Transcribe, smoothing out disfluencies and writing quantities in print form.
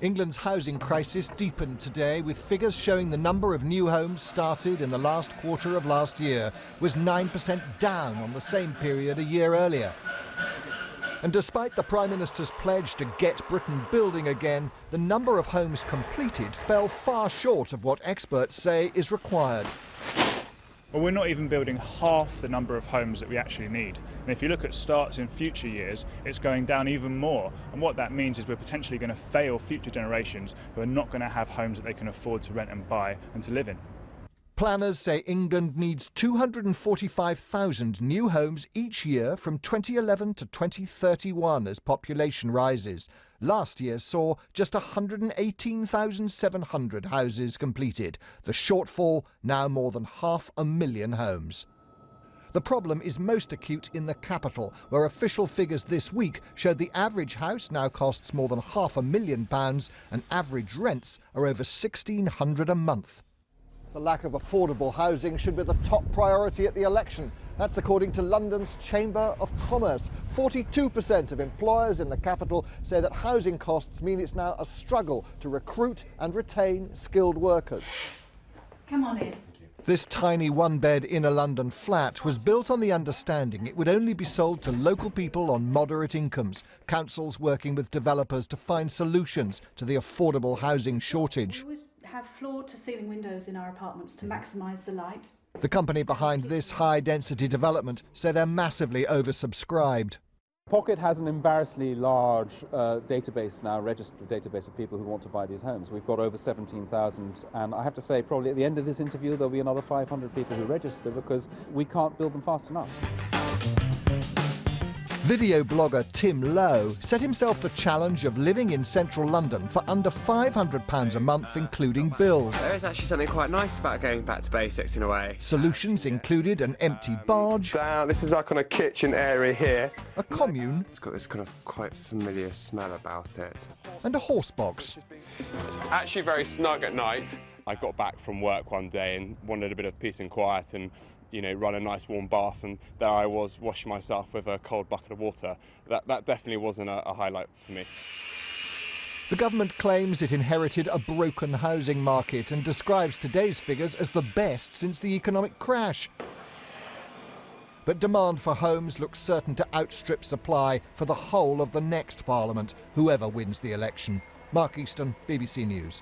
England's housing crisis deepened today, with figures showing the number of new homes started in the last quarter of last year was 9% down on the same period a year earlier. And despite the Prime Minister's pledge to get Britain building again, the number of homes completed fell far short of what experts say is required. Well, we're not even building half the number of homes that we actually need. And if you look at starts in future years, it's going down even more. And what that means is we're potentially going to fail future generations who are not going to have homes that they can afford to rent and buy and to live in. Planners say England needs 245,000 new homes each year from 2011 to 2031 as population rises. Last year saw just 118,700 houses completed. The shortfall now more than 500,000 homes. The problem is most acute in the capital, where official figures this week showed the average house now costs more than £500,000 and average rents are over £1,600 a month. The lack of affordable housing should be the top priority at the election. That's according to London's Chamber of Commerce. 42% of employers in the capital say that housing costs mean it's now a struggle to recruit and retain skilled workers. Come on in. This tiny one-bed inner London flat was built on the understanding it would only be sold to local people on moderate incomes. Councils working with developers to find solutions to the affordable housing shortage. Have floor-to-ceiling windows in our apartments to maximise the light. The company behind this high-density development say they're massively oversubscribed. Pocket has an embarrassingly large database now, registered database of people who want to buy these homes. We've got over 17,000, and I have to say probably at the end of this interview there'll be another 500 people who register because we can't build them fast enough. Video blogger Tim Lowe set himself the challenge of living in central London for under £500 a month, including bills. There is actually something quite nice about going back to basics in a way. Solutions included an empty barge, this is our kind of kitchen area here, a commune, It's got this kind of quite familiar smell about it. and a horse box. It's actually very snug at night. I got back from work one day and wanted a bit of peace and quiet and, you know, run a nice warm bath, and there I was washing myself with a cold bucket of water. That definitely wasn't a highlight for me. The government claims it inherited a broken housing market and describes today's figures as the best since the economic crash. But demand for homes looks certain to outstrip supply for the whole of the next Parliament, whoever wins the election. Mark Easton, BBC News.